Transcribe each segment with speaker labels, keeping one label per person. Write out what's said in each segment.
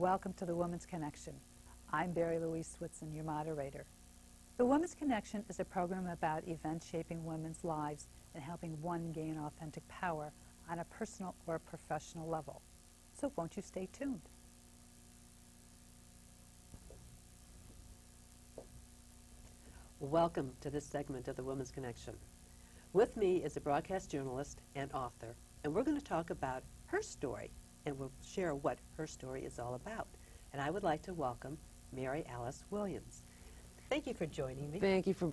Speaker 1: Welcome to the Woman's Connection. I'm Barrie-Louise Switzen, your moderator. The Woman's Connection is a program about events shaping women's lives and helping one gain authentic power on a personal or professional level. So won't you stay tuned?
Speaker 2: Welcome to this segment of the Women's Connection. With me is a broadcast journalist and author, and we're going to talk about her story, and we'll share what her story is all about. And I would like to welcome Mary Alice Williams. Thank you for joining me.
Speaker 3: Thank you for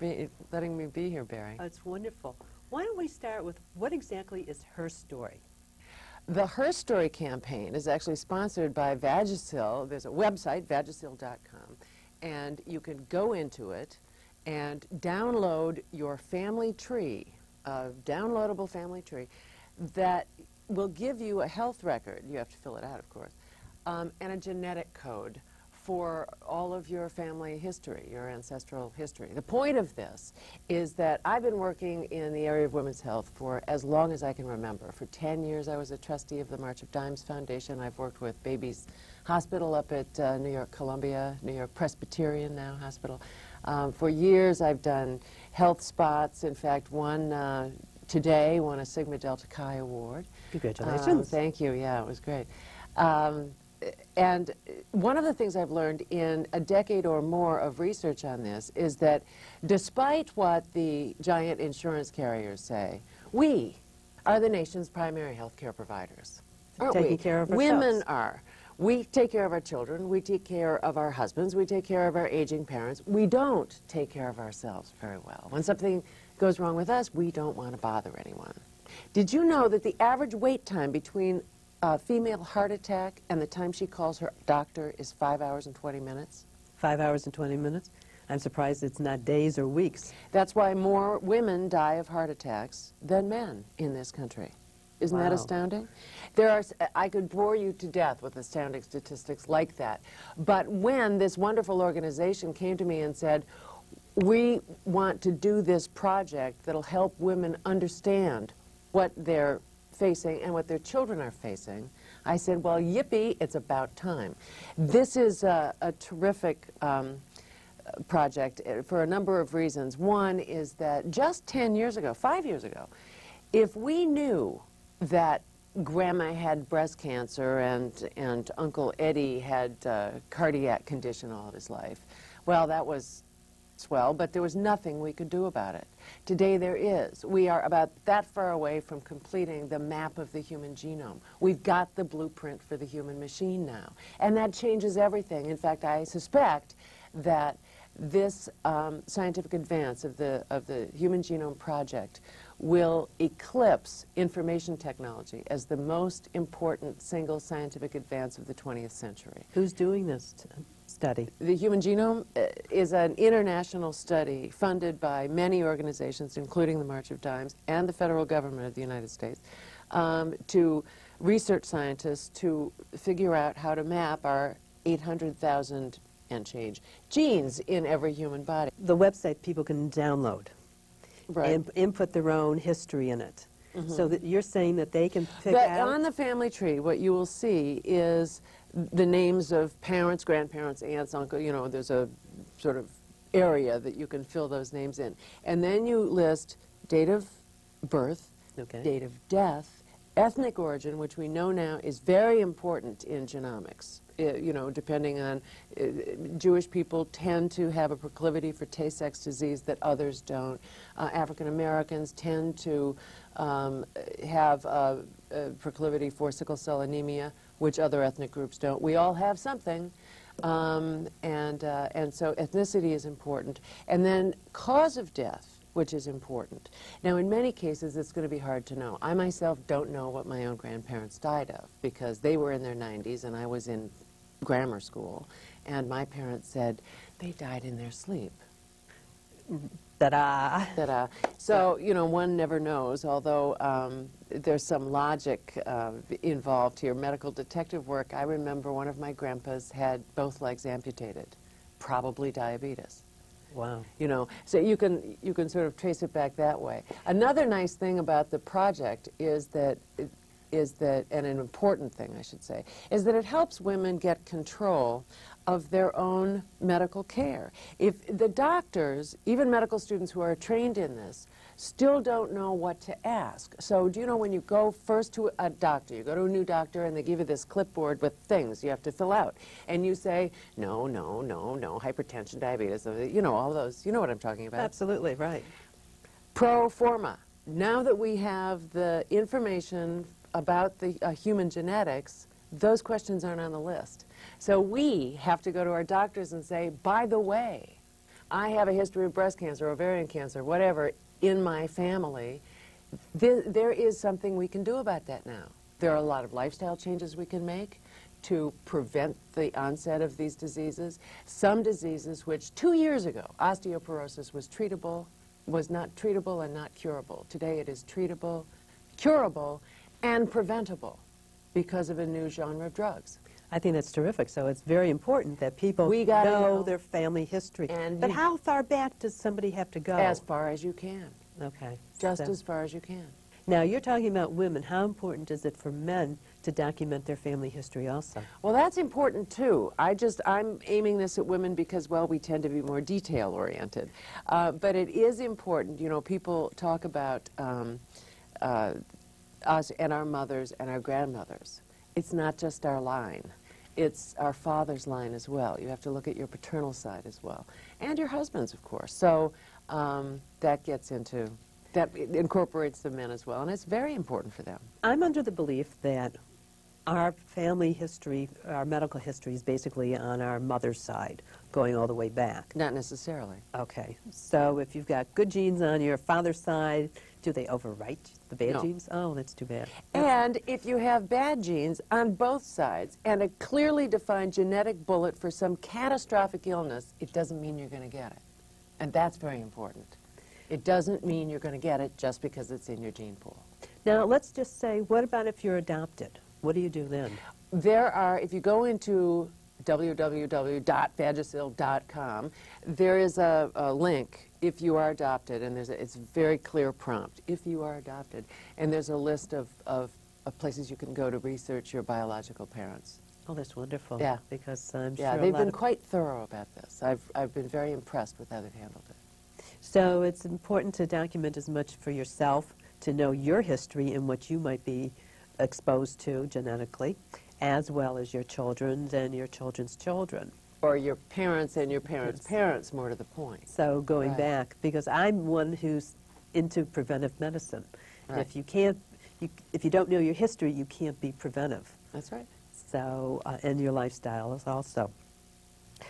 Speaker 3: letting me be here, Barry.
Speaker 2: Oh, it's wonderful. Why don't we start with what exactly is her story?
Speaker 3: The Her Story campaign is actually sponsored by Vagisil. There's a website, vagisil.com, and you can go into it and download your family tree, a downloadable family tree, that will give you a health record. You have to fill it out, of course, and a genetic code for all of your family history, your ancestral history. The point of this is that I've been working in the area of women's health for as long as I can remember. For 10 years, I was a trustee of the March of Dimes Foundation. I've worked with Babies Hospital up at New York Columbia, New York Presbyterian now Hospital. For years, I've done health spots. In fact, today won a Sigma Delta Chi Award.
Speaker 2: Congratulations.
Speaker 3: Thank you. Yeah, it was great. And one of the things I've learned in a decade or more of research on this is that despite what the giant insurance carriers say, we are the nation's primary health care providers. Aren't we?
Speaker 2: Taking care of ourselves.
Speaker 3: Women are. We take care of our children, we take care of our husbands, we take care of our aging parents. We don't take care of ourselves very well. When something goes wrong with us, we don't want to bother anyone. Did you know that the average wait time between a female heart attack and the time she calls her doctor is 5 hours and 20 minutes?
Speaker 2: 5 hours and 20 minutes? I'm surprised it's not days or weeks.
Speaker 3: That's why more women die of heart attacks than men in this country. Isn't that astounding? I could bore you to death with astounding statistics like that. But when this wonderful organization came to me and said, we want to do this project that'll help women understand what they're facing and what their children are facing, I said, well, yippee, it's about time. This is a terrific project for a number of reasons. One is that just 10 years ago, 5 years ago, if we knew that Grandma had breast cancer and Uncle Eddie had a cardiac condition all of his life, well, that was swell, but there was nothing we could do about it. Today there is. We are about that far away from completing the map of the human genome. We've got the blueprint for the human machine now, and that changes everything. In fact, I suspect that this scientific advance of the Human Genome Project will eclipse information technology as the most important single scientific advance of the 20th century.
Speaker 2: Who's doing this study?
Speaker 3: The Human Genome is an international study funded by many organizations, including the March of Dimes and the federal government of the United States, to research scientists to figure out how to map our 800,000 and change genes in every human body.
Speaker 2: The website people can download.
Speaker 3: Right.
Speaker 2: And input their own history in it. So that you're saying that they can pick out?
Speaker 3: On the family tree, what you will see is the names of parents, grandparents, aunts, uncles. You know, there's a sort of area that you can fill those names in. And then you list date of birth, date of death, ethnic origin, which we know now is very important in genomics. You know, depending on, Jewish people tend to have a proclivity for Tay-Sachs disease that others don't. African Americans tend to have a proclivity for sickle cell anemia, which other ethnic groups don't. We all have something, and so ethnicity is important. And then cause of death, which is important. Now, in many cases, it's going to be hard to know. I myself don't know what my own grandparents died of, because they were in their 90s and I was in grammar school, and my parents said they died in their sleep.
Speaker 2: Ta-da!
Speaker 3: Ta-da. So, you know, one never knows, although there's some logic involved here. Medical detective work, I remember one of my grandpas had both legs amputated, probably diabetes.
Speaker 2: Wow.
Speaker 3: You know, so you can sort of trace it back that way. Another nice thing about the project is that is that, and an important thing, I should say, is that it helps women get control of their own medical care. If the doctors, even medical students who are trained in this, still don't know what to ask. So do you know when you go first to a doctor, you go to a new doctor and they give you this clipboard with things you have to fill out, and you say, no, no, no, no, hypertension, diabetes, you know, all those, you know what I'm talking about.
Speaker 2: Absolutely, right.
Speaker 3: Pro forma. Now that we have the information about the human genetics, those questions aren't on the list. So we have to go to our doctors and say, by the way, I have a history of breast cancer, ovarian cancer, whatever, in my family. There is something we can do about that now. There are a lot of lifestyle changes we can make to prevent the onset of these diseases. Some diseases which 2 years ago, osteoporosis was not treatable and not curable. Today it is treatable, curable, and preventable because of a new genre of drugs.
Speaker 2: I think that's terrific. So it's very important that people know their family history. But how far back does somebody have to go?
Speaker 3: As far as you can.
Speaker 2: Okay.
Speaker 3: Just as far as you can.
Speaker 2: Now, you're talking about women. How important is it for men to document their family history also?
Speaker 3: Well, that's important, too. I'm aiming this at women because, well, we tend to be more detail-oriented. But it is important. You know, people talk about us and our mothers and our grandmothers. It's not just our line. It's our father's line as well. You have to look at your paternal side as well. And your husband's, of course. So that gets into, that incorporates the men as well. And it's very important for them.
Speaker 2: I'm under the belief that our family history, our medical history is basically on our mother's side, going all the way back.
Speaker 3: Not necessarily.
Speaker 2: Okay. So if you've got good genes on your father's side, do they overwrite the bad genes? Oh, that's too bad.
Speaker 3: And if you have bad genes on both sides and a clearly defined genetic bullet for some catastrophic illness, it doesn't mean you're going to get it. And that's very important. It doesn't mean you're going to get it just because it's in your gene pool.
Speaker 2: Now, let's just say, what about if you're adopted? What do you do then?
Speaker 3: There are, if you go into www.vagisil.com, there is a link, if you are adopted, and it's a very clear prompt, if you are adopted, and there's a list of places you can go to research your biological parents.
Speaker 2: Oh, that's wonderful.
Speaker 3: Yeah.
Speaker 2: Because I'm sure
Speaker 3: Yeah, they've been quite thorough about this. I've been very impressed with how they've handled it.
Speaker 2: So it's important to document as much for yourself, to know your history and what you might be exposed to genetically, as well as your children's and your children's children.
Speaker 3: Or your parents and your parents' parents, more to the point.
Speaker 2: So going back, because I'm one who's into preventive medicine.
Speaker 3: Right.
Speaker 2: If you can't, if you don't know your history, you can't be preventive.
Speaker 3: That's right.
Speaker 2: So, and your lifestyle is also.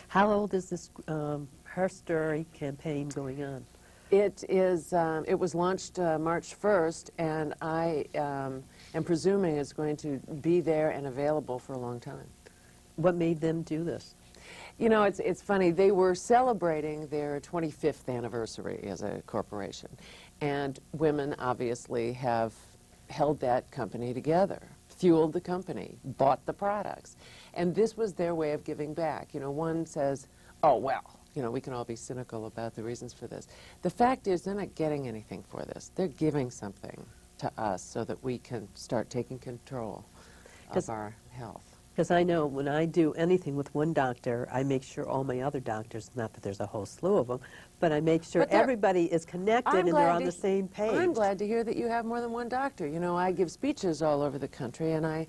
Speaker 2: How old is this Her Story campaign going on?
Speaker 3: It is. It was launched March 1st, and I am presuming it's going to be there and available for a long time.
Speaker 2: What made them do this?
Speaker 3: You know, it's funny. They were celebrating their 25th anniversary as a corporation, and women obviously have held that company together, fueled the company, bought the products, and this was their way of giving back. You know, one says, oh, well, you know, we can all be cynical about the reasons for this. The fact is they're not getting anything for this. They're giving something to us so that we can start taking control of our health.
Speaker 2: Because I know when I do anything with one doctor, I make sure all my other doctors, not that there's a whole slew of them, but I make sure everybody is connected and they're on the same page.
Speaker 3: I'm glad to hear that you have more than one doctor. You know, I give speeches all over the country, and I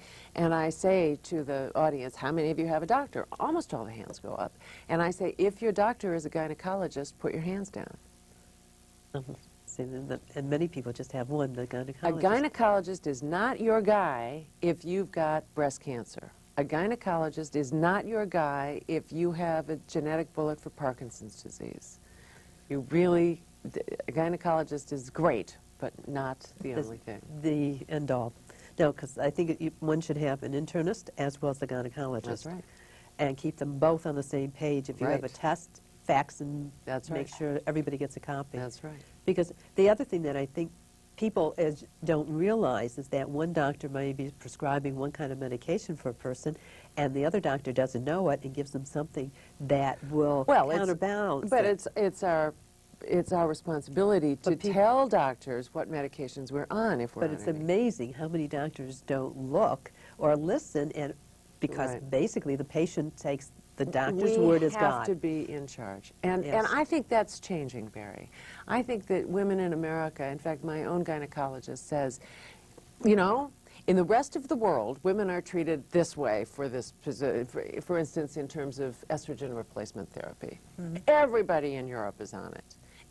Speaker 3: say to the audience, how many of you have a doctor? Almost all the hands go up. And I say, if your doctor is a gynecologist, put your hands down.
Speaker 2: And many people just have one, the gynecologist.
Speaker 3: A gynecologist is not your guy if you've got breast cancer. A gynecologist is not your guy if you have a genetic bullet for Parkinson's disease. You really, a gynecologist is great, but not the only thing.
Speaker 2: The end all. No, because I think one should have an internist as well as the gynecologist.
Speaker 3: That's right.
Speaker 2: And keep them both on the same page. If you have a test, fax and make sure everybody gets a copy.
Speaker 3: That's right.
Speaker 2: Because the other thing that I think people don't realize is that one doctor may be prescribing one kind of medication for a person, and the other doctor doesn't know it and gives them something that will counterbalance.
Speaker 3: But it's our it's our responsibility to tell doctors what medications we're on if we're on
Speaker 2: But it's
Speaker 3: any.
Speaker 2: amazing how many doctors don't look or listen, and because
Speaker 3: Right.
Speaker 2: basically the patient takes the doctor's word as
Speaker 3: We have
Speaker 2: God.
Speaker 3: to be in charge. And
Speaker 2: Yes.
Speaker 3: I think that's changing, Barry. I think that women in America, in fact, my own gynecologist says, you know, in the rest of the world, women are treated this way for this, for instance, in terms of estrogen replacement therapy. Everybody in Europe is on it.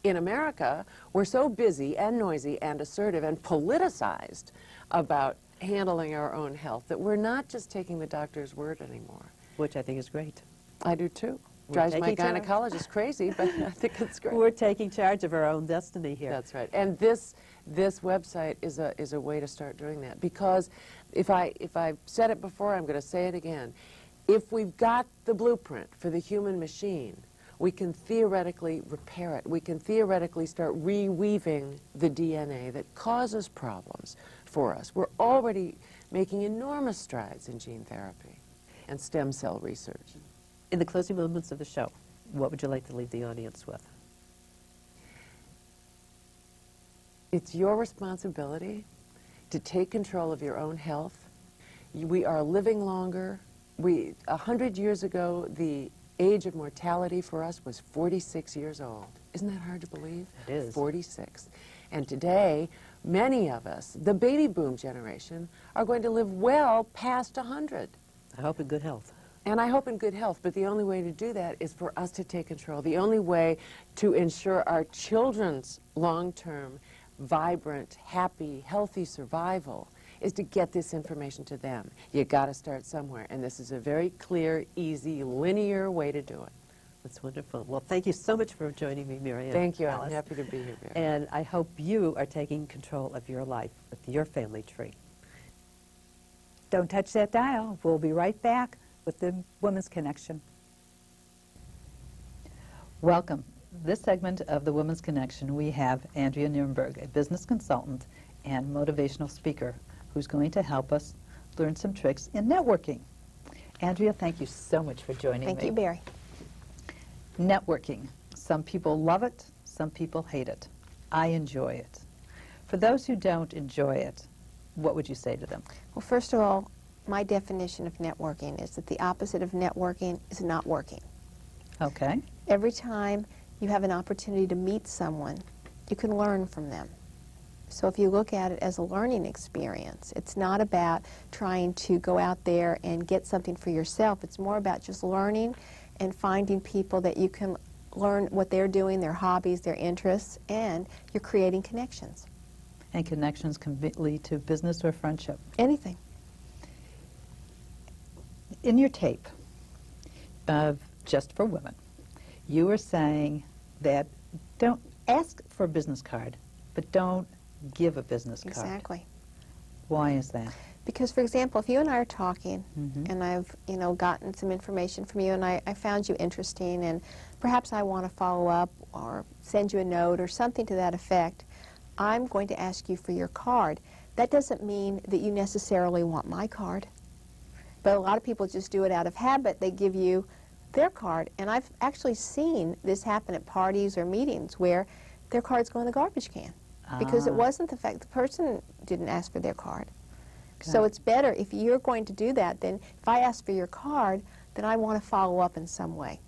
Speaker 3: In America, we're so busy and noisy and assertive and politicized about handling our own health that we're not just taking the doctor's word anymore.
Speaker 2: Which I think is great.
Speaker 3: I do too.
Speaker 2: We're
Speaker 3: Drives my
Speaker 2: taking charge.
Speaker 3: gynecologist crazy, but I think it's great.
Speaker 2: We're taking charge of our own destiny here.
Speaker 3: That's right. And this website is a way to start doing that, because if I've said it before, I'm going to say it again. If we've got the blueprint for the human machine, we can theoretically repair it. We can theoretically start reweaving the DNA that causes problems for us. We're already making enormous strides in gene therapy and stem cell research.
Speaker 2: In the closing moments of the show, what would you like to leave the audience with?
Speaker 3: It's your responsibility to take control of your own health. We are living longer. 100 years ago, the age of mortality for us was 46 years old. Isn't that hard to believe?
Speaker 2: It is.
Speaker 3: 46. And today, many of us, the baby boom generation, are going to live well past 100.
Speaker 2: I hope in good health.
Speaker 3: And I hope in good health, but the only way to do that is for us to take control. The only way to ensure our children's long-term, vibrant, happy, healthy survival is to get this information to them. You got to start somewhere, and this is a very clear, easy, linear way to do it.
Speaker 2: That's wonderful. Well, thank you so much for joining me, Mary Ann.
Speaker 3: Thank you.
Speaker 2: Alice.
Speaker 3: I'm happy to be here, Barry.
Speaker 2: And I hope you are taking control of your life with your family tree.
Speaker 1: Don't touch that dial. We'll be right back with the Women's Connection. Welcome. This segment of the Women's Connection, we have Andrea Nierenberg, a business consultant and motivational speaker, who's going to help us learn some tricks in networking. Andrea, thank you so much for joining me.
Speaker 4: Thank you, Barry.
Speaker 1: Networking. Some people love it, some people hate it. I enjoy it. For those who don't enjoy it, what would you say to them?
Speaker 4: Well, first of all, my definition of networking is that the opposite of networking is not working.
Speaker 1: Okay.
Speaker 4: Every time you have an opportunity to meet someone, you can learn from them. So if you look at it as a learning experience, it's not about trying to go out there and get something for yourself. It's more about just learning and finding people that you can learn what they're doing, their hobbies, their interests, and you're creating connections.
Speaker 1: And connections can lead to business or friendship.
Speaker 4: Anything.
Speaker 1: In your tape of Just for Women, you were saying that don't ask for a business card, but don't give a business card.
Speaker 4: Exactly.
Speaker 1: Why is that?
Speaker 4: Because, for example, if you and I are talking,
Speaker 1: Mhm.
Speaker 4: and I've, gotten some information from you, and I found you interesting, and perhaps I want to follow up or send you a note or something to that effect, I'm going to ask you for your card. That doesn't mean that you necessarily want my card. But a lot of people just do it out of habit. They give you their card. And I've actually seen this happen at parties or meetings where their cards go in the garbage can. Because it wasn't the fact the person didn't ask for their card. So it's better if you're going to do that, then if I ask for your card, then I want to follow up in some way.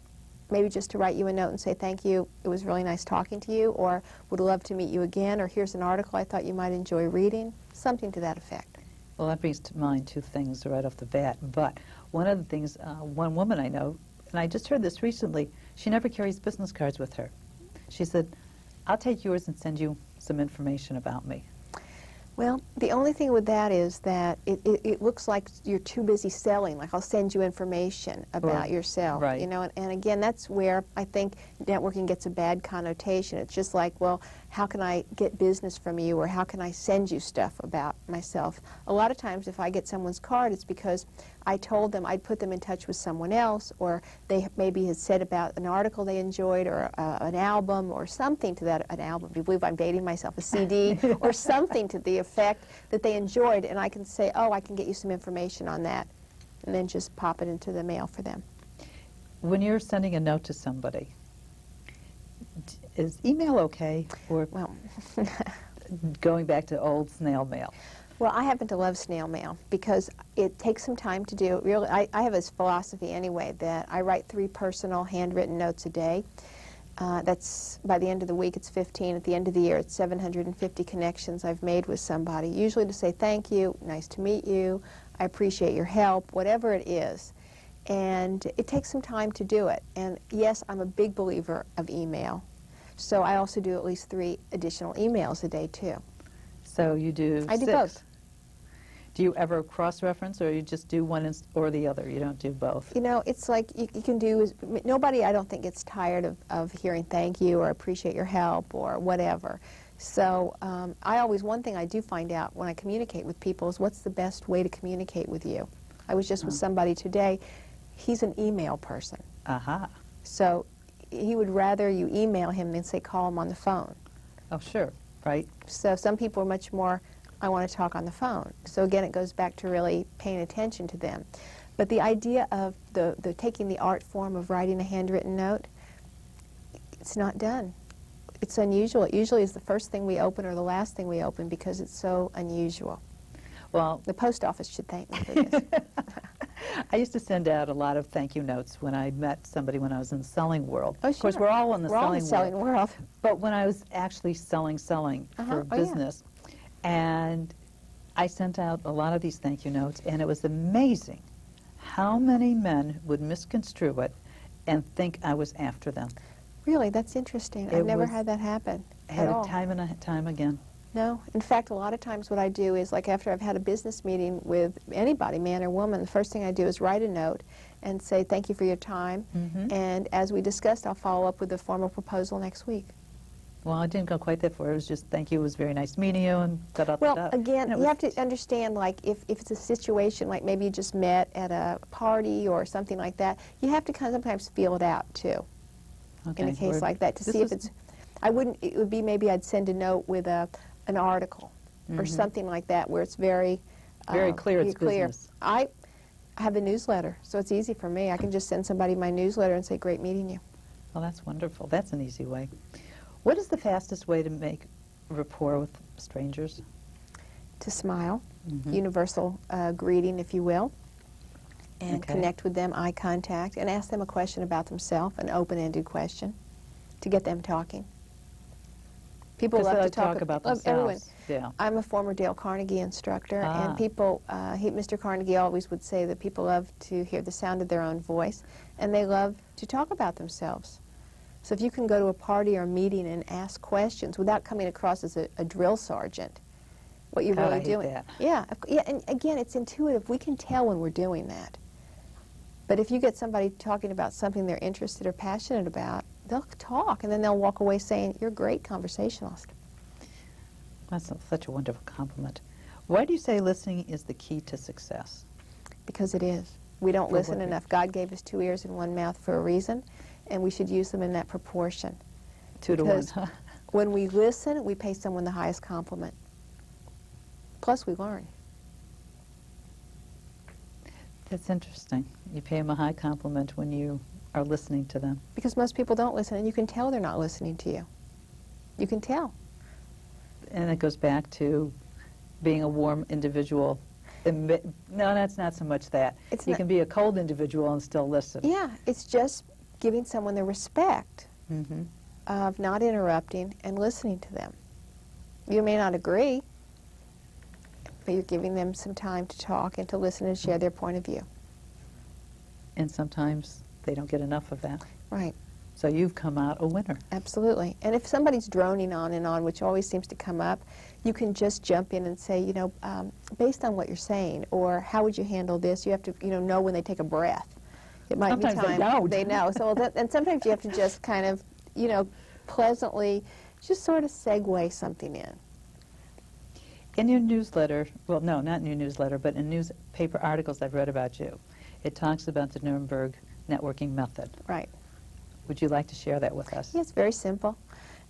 Speaker 4: Maybe just to write you a note and say, thank you, it was really nice talking to you, or would love to meet you again, or here's an article I thought you might enjoy reading, something to that effect.
Speaker 1: Well, that brings to mind two things right off the bat. But one of the things, one woman I know, and I just heard this recently, she never carries business cards with her. She said, I'll take yours and send you some information about me.
Speaker 4: Well, the only thing with that is that it looks like you're too busy selling, like I'll send you information about yourself,
Speaker 1: right.
Speaker 4: And again, that's where I think networking gets a bad connotation. It's just like, well, how can I get business from you, or how can I send you stuff about myself? A lot of times if I get someone's card, it's because I told them I'd put them in touch with someone else, or they maybe had said about an article they enjoyed, or an album, or something to that, an album, do you believe I'm dating myself, a CD, or something to the effect that they enjoyed, and I can say, oh, I can get you some information on that, and then just pop it into the mail for them.
Speaker 1: When you're sending a note to somebody, is email okay, or
Speaker 4: Well,
Speaker 1: going back to old snail mail?
Speaker 4: well, I happen to love snail mail because it takes some time to do. Really, I have this philosophy anyway that I write 3 personal handwritten notes a day. That's, by the end of the week, it's 15. At the end of the year, it's 750 connections I've made with somebody, usually to say thank you, nice to meet you, I appreciate your help, whatever it is. And it takes some time to do it. And yes, I'm a big believer of email. So I also do at least 3 additional emails a day, too.
Speaker 1: So you do
Speaker 4: I do
Speaker 1: 6.
Speaker 4: both.
Speaker 1: Do you ever cross-reference, or you just do one or the other? You don't do both?
Speaker 4: You know, it's like you can do, nobody I don't think gets tired of hearing thank you or appreciate your help or whatever. So one thing I do find out when I communicate with people is what's the best way to communicate with you. I was just with somebody today, he's an email person.
Speaker 1: Aha.
Speaker 4: So he would rather you email him than say call him on the phone.
Speaker 1: Oh, sure, right.
Speaker 4: So some people are much more, I want to talk on the phone. So again, it goes back to really paying attention to them. But the idea of the taking the art form of writing a handwritten note, it's not done. It's unusual. It usually is the first thing we open or the last thing we open because it's so unusual.
Speaker 1: Well,
Speaker 4: The post office should thank me for this.
Speaker 1: I used to send out a lot of thank you notes when I met somebody when I was in the selling world.
Speaker 4: Oh,
Speaker 1: Of course,
Speaker 4: sure.
Speaker 1: we're all in the
Speaker 4: We're all in
Speaker 1: selling
Speaker 4: the
Speaker 1: world.
Speaker 4: selling world.
Speaker 1: But when I was actually selling
Speaker 4: Uh-huh.
Speaker 1: for
Speaker 4: Oh, yeah.
Speaker 1: business, and I sent out a lot of these thank you notes, and it was amazing how many men would misconstrue it and think I was after them.
Speaker 4: Really, that's interesting.
Speaker 1: It
Speaker 4: I've never
Speaker 1: was-
Speaker 4: had that happen
Speaker 1: Had
Speaker 4: at
Speaker 1: it
Speaker 4: all.
Speaker 1: time and time again.
Speaker 4: No. In fact, a lot of times what I do is, like after I've had a business meeting with anybody, man or woman, the first thing I do is write a note and say thank you for your time.
Speaker 1: Mhm.
Speaker 4: And as we discussed, I'll follow up with a formal proposal next week.
Speaker 1: Well, I didn't go quite that far. It was just thank you. It was very nice meeting you, and
Speaker 4: Well,
Speaker 1: da-da-da-da.
Speaker 4: again,
Speaker 1: And it
Speaker 4: you
Speaker 1: was-
Speaker 4: have to understand, like, if it's a situation like maybe you just met at a party or something like that, you have to kind of sometimes feel it out, too,
Speaker 1: Okay,
Speaker 4: in a case
Speaker 1: word.
Speaker 4: like that, to
Speaker 1: This
Speaker 4: see if
Speaker 1: was-
Speaker 4: it's, it would be maybe I'd send a note with an article or something like that where it's very
Speaker 1: Very clear it's business.
Speaker 4: I have a newsletter, so it's easy for me. I can just send somebody my newsletter and say, great meeting you.
Speaker 1: Well, that's wonderful. That's an easy way. What is the fastest way to make rapport with strangers?
Speaker 4: To smile,
Speaker 1: Mhm.
Speaker 4: universal greeting, if you will, and
Speaker 1: Okay.
Speaker 4: connect with them, eye contact, and ask them a question about themselves, an open-ended question, to get them talking. People
Speaker 1: 'Cause
Speaker 4: love
Speaker 1: they
Speaker 4: to
Speaker 1: like
Speaker 4: talk
Speaker 1: about
Speaker 4: everyone.
Speaker 1: themselves. Yeah.
Speaker 4: I'm a former Dale Carnegie instructor,
Speaker 1: Ah.
Speaker 4: and people, Mr. Carnegie always would say that people love to hear the sound of their own voice, and they love to talk about themselves. So if you can go to a party or a meeting and ask questions without coming across as a drill sergeant, what you're
Speaker 1: God,
Speaker 4: really
Speaker 1: I hate
Speaker 4: doing.
Speaker 1: that.
Speaker 4: Yeah, and again, it's intuitive. We can tell when we're doing that. But if you get somebody talking about something they're interested or passionate about, they'll talk, and then they'll walk away saying, you're a great conversationalist.
Speaker 1: That's such a wonderful compliment. Why do you say listening is the key to success?
Speaker 4: Because it is. We don't
Speaker 1: For
Speaker 4: listen
Speaker 1: what reason?
Speaker 4: enough. God gave us 2 ears and 1 mouth for a reason, and we should use them in that proportion.
Speaker 1: 2 to 1.
Speaker 4: Because when we listen, we pay someone the highest compliment. Plus, we learn.
Speaker 1: That's interesting. You pay them a high compliment when you are listening to them.
Speaker 4: Because most people don't listen, and you can tell they're not listening to you. You can tell.
Speaker 1: And it goes back to being a warm individual. No, that's not so much that.
Speaker 4: It's
Speaker 1: You
Speaker 4: not-
Speaker 1: can be a cold individual and still listen.
Speaker 4: Yeah, it's just giving someone the respect
Speaker 1: Mm-hmm.
Speaker 4: of not interrupting and listening to them. You may not agree, but you're giving them some time to talk and to listen and share their point of view.
Speaker 1: And sometimes they don't get enough of that.
Speaker 4: Right,
Speaker 1: So you've come out a winner.
Speaker 4: absolutely. And if somebody's droning on and on, which always seems to come up, you can just jump in and say, you know, based on what you're saying, or how would you handle this? You have to, know when they take a breath. It might
Speaker 1: Sometimes
Speaker 4: be
Speaker 1: they
Speaker 4: time.
Speaker 1: don't.
Speaker 4: They know. So and sometimes you have to just kind of, pleasantly just sort of segue something in.
Speaker 1: In your newsletter, well, no, not in your newsletter, but in newspaper articles I've read about you, it talks about the Nuremberg networking method.
Speaker 4: Right.
Speaker 1: Would you like to share that with us?
Speaker 4: Yeah, it's very simple.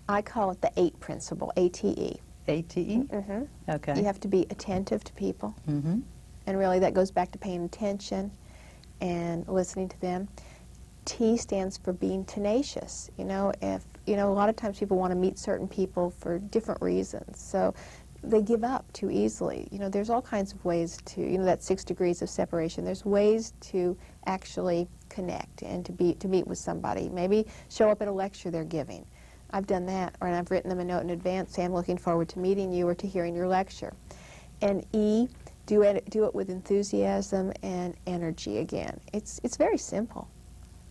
Speaker 4: I call it the ATE principle, ATE.
Speaker 1: ATE?
Speaker 4: Mm-hmm.
Speaker 1: Okay.
Speaker 4: You have to be attentive to people,
Speaker 1: Mm-hmm.
Speaker 4: and really that goes back to paying attention and listening to them. T stands for being tenacious. If you know, a lot of times people want to meet certain people for different reasons. So they give up too easily. You know, there's all kinds of ways to, you know, that 6 degrees of separation. There's ways to actually connect and to meet with somebody. Maybe show up at a lecture they're giving. I've done that, or I've written them a note in advance saying I'm looking forward to meeting you or to hearing your lecture. And E, do it with enthusiasm and energy again. It's very simple.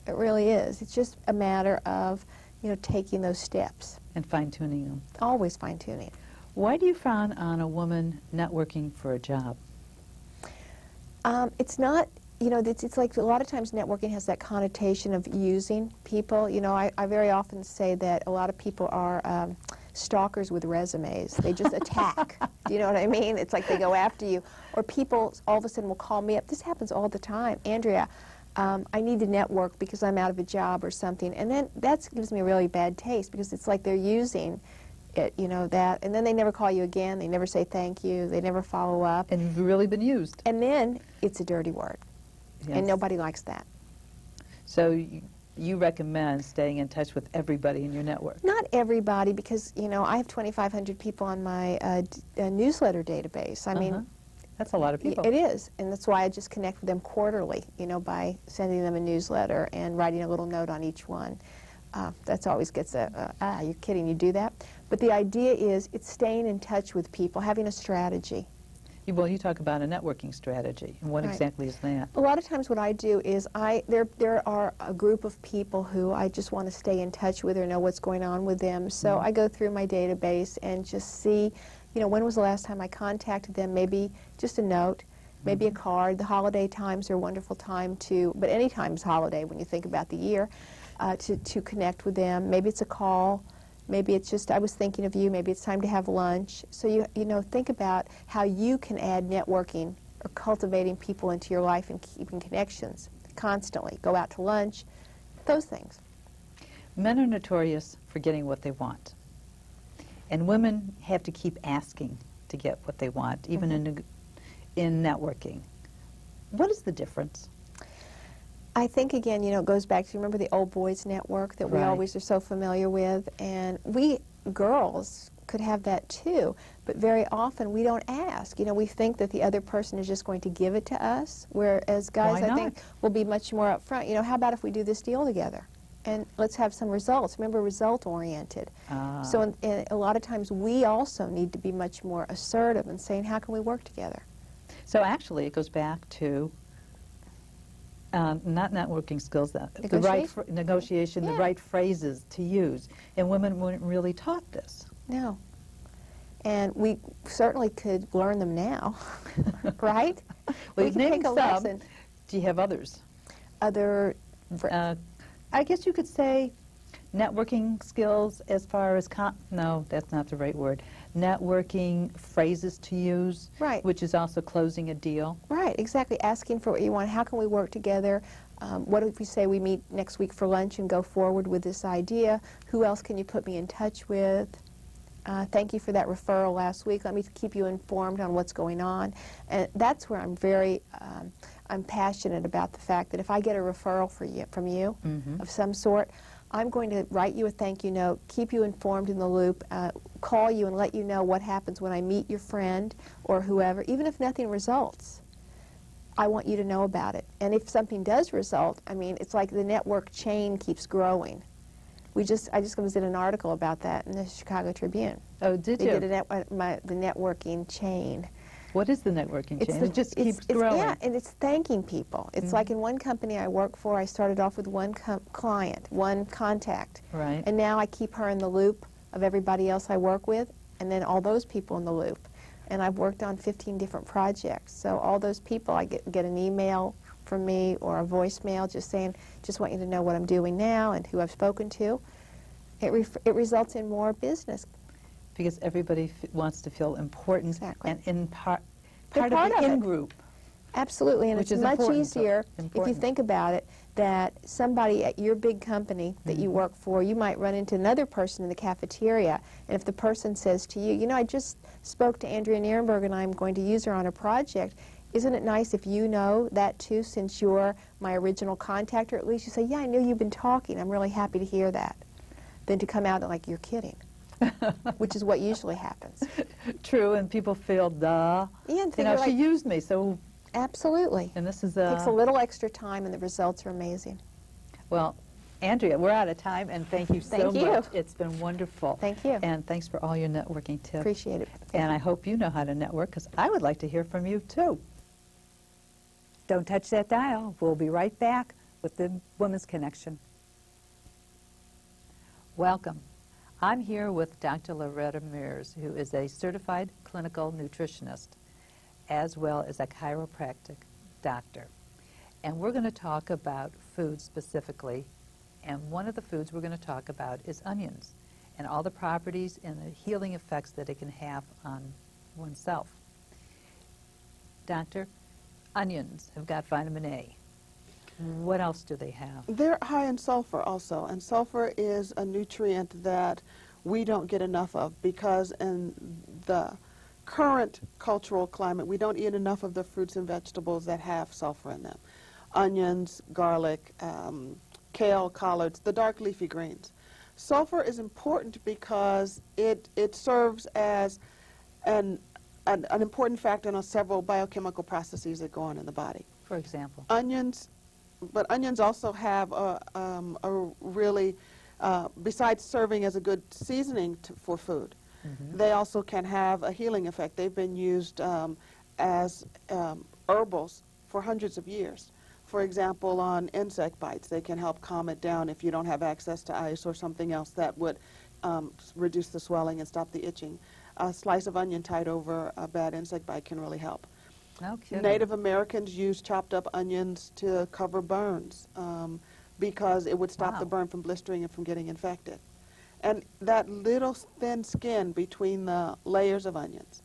Speaker 4: It really is. It's just a matter of, you know, taking those steps.
Speaker 1: And fine-tuning them.
Speaker 4: Always fine-tuning.
Speaker 1: Why do you frown on a woman networking for a job?
Speaker 4: It's not, you know, it's like a lot of times networking has that connotation of using people. You know, I very often say that a lot of people are stalkers with resumes. They just attack. Do you know what I mean? It's like they go after you. Or people all of a sudden will call me up. This happens all the time. Andrea, I need to network because I'm out of a job or something. And then that gives me a really bad taste because it's like they're using it, you know, that. And then they never call you again. They never say thank you. They never follow up.
Speaker 1: And you've really been used.
Speaker 4: And then it's a dirty word.
Speaker 1: Yes.
Speaker 4: And nobody likes that.
Speaker 1: So you recommend staying in touch with everybody in your network?
Speaker 4: Not everybody, because, you know, I have 2,500 people on my newsletter database. I mean,
Speaker 1: that's a lot of people.
Speaker 4: It is, and that's why I just connect with them quarterly, you know, by sending them a newsletter and writing a little note on each one. That's always gets you're kidding, you do that? But the idea is it's staying in touch with people, having a strategy.
Speaker 1: Well, you talk about a networking strategy, and what exactly is that?
Speaker 4: A lot of times what I do is there are a group of people who I just want to stay in touch with or know what's going on with them. So I go through my database and just see, you know, when was the last time I contacted them, maybe just a note, maybe a card. The holiday times are a wonderful time to, but any time is holiday when you think about the year, to connect with them. Maybe it's a call. Maybe it's just, I was thinking of you, maybe it's time to have lunch. So you know, think about how you can add networking or cultivating people into your life and keeping connections constantly. Go out to lunch, those things.
Speaker 1: Men are notorious for getting what they want. And women have to keep asking to get what they want, even in networking. What is the difference?
Speaker 4: I think, again, you know, it goes back to, remember the old boys network that we always are so familiar with? And we girls could have that too, but very often we don't ask. You know, we think that the other person is just going to give it to us, whereas guys, I think, will be much more upfront. You know, how about if we do this deal together? And let's have some results. Remember, result-oriented. So a lot of times we also need to be much more assertive and saying, how can we work together?
Speaker 1: So actually it goes back to not networking skills, the right negotiation, the right phrases to use. And women weren't really taught this.
Speaker 4: No. And we certainly could learn them now, right?
Speaker 1: Well,
Speaker 4: we can take a lesson.
Speaker 1: Do you have others?
Speaker 4: Other...
Speaker 1: I guess you could say networking skills as far as, no, that's not the right word. Networking phrases to use, which is also closing a deal.
Speaker 4: Right, exactly. Asking for what you want. How can we work together? What if we say we meet next week for lunch and go forward with this idea? Who else can you put me in touch with? Thank you for that referral last week. Let me keep you informed on what's going on. And that's where I'm very... I'm passionate about the fact that if I get a referral from you of some sort, I'm going to write you a thank you note, keep you informed in the loop, call you and let you know what happens when I meet your friend or whoever, even if nothing results. I want you to know about it. And if something does result, I mean, it's like the network chain keeps growing. I just was in an article about that in the Chicago Tribune.
Speaker 1: Oh, did you?
Speaker 4: They did the networking chain.
Speaker 1: What is the networking chain? It just keeps growing.
Speaker 4: Yeah, and it's thanking people. It's like in one company I work for, I started off with one client, one contact.
Speaker 1: Right.
Speaker 4: And now I keep her in the loop of everybody else I work with, and then all those people in the loop. And I've worked on 15 different projects. So all those people, I get an email from me or a voicemail just saying, just want you to know what I'm doing now and who I've spoken to. It results in more business.
Speaker 1: Because everybody wants to feel important and in part
Speaker 4: of
Speaker 1: the in-group.
Speaker 4: Absolutely, and it's much easier if you think about it, that somebody at your big company that you work for, you might run into another person in the cafeteria, and if the person says to you, you know, I just spoke to Andrea Nierenberg and I'm going to use her on a project, isn't it nice if you know that too, since you're my original contact, or at least you say, yeah, I knew you've been talking, I'm really happy to hear that. than to come out like you're kidding, which is what usually happens.
Speaker 1: True, and people feel, duh.
Speaker 4: Yeah, and
Speaker 1: You know,
Speaker 4: figure,
Speaker 1: she
Speaker 4: like,
Speaker 1: used me, so,
Speaker 4: absolutely.
Speaker 1: and this is
Speaker 4: Takes a little extra time, and the results are amazing.
Speaker 1: well, Andrea, we're out of time, and thank you so
Speaker 4: Thank you.
Speaker 1: much. It's been wonderful.
Speaker 4: Thank you.
Speaker 1: And thanks for all your networking tips.
Speaker 4: Appreciate it.
Speaker 1: And I hope you know how to network, because I would like to hear from you, too. Don't touch that dial. We'll be right back with the Women's Connection. Welcome. I'm here with Dr. Lorreta Mears, who is a certified clinical nutritionist, as well as a chiropractic doctor. And we're going to talk about food specifically. And one of the foods we're going to talk about is onions and all the properties and the healing effects that it can have on oneself. Doctor, onions have got vitamin A. What else do they have?
Speaker 5: They're high in sulfur also, and sulfur is a nutrient that we don't get enough of because in the current cultural climate, we don't eat enough of the fruits and vegetables that have sulfur in them. Onions, garlic, kale, collards, the dark leafy greens. Sulfur is important because it serves as an important factor in several biochemical processes that go on in the body.
Speaker 1: For example?
Speaker 5: Onions, but onions also have a really, besides serving as a good seasoning for food, they also can have a healing effect. They've been used as herbals for hundreds of years. For example, on insect bites, they can help calm it down if you don't have access to ice or something else that would reduce the swelling and stop the itching. A slice of onion tied over a bad insect bite can really help.
Speaker 1: No kidding.
Speaker 5: Native Americans used chopped up onions to cover burns because it would stop the burn from blistering and from getting infected. And that little thin skin between the layers of onions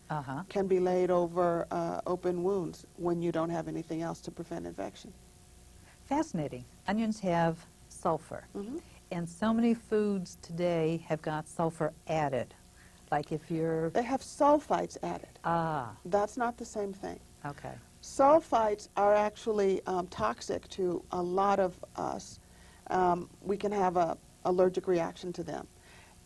Speaker 5: can be laid over open wounds when you don't have anything else to prevent infection.
Speaker 1: Fascinating. Onions have sulfur. And so many foods today have got sulfur added. Like if you're...
Speaker 5: They have sulfites added.
Speaker 1: Ah,
Speaker 5: That's not the same thing.
Speaker 1: okay.
Speaker 5: Sulfites are actually toxic to a lot of us. We can have an allergic reaction to them.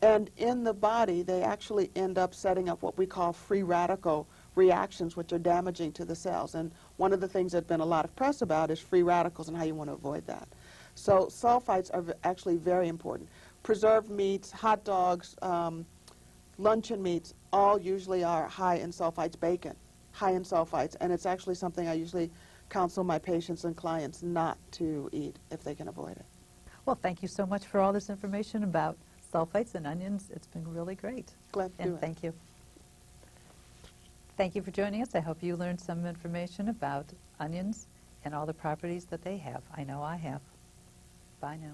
Speaker 5: And in the body, they actually end up setting up what we call free radical reactions, which are damaging to the cells. And one of the things there's been a lot of press about is free radicals and how you want to avoid that. So sulfites are actually very important. Preserved meats, hot dogs, luncheon meats, all usually are high in sulfites. Bacon, high in sulfites. And it's actually something I usually counsel my patients and clients not to eat if they can avoid it.
Speaker 1: Well, thank you so much for all this information about sulfites and onions. It's been really great.
Speaker 5: Glad to do
Speaker 1: And
Speaker 5: it.
Speaker 1: thank you. Thank you for joining us. I hope you learned some information about onions and all the properties that they have. I know I have. Bye now.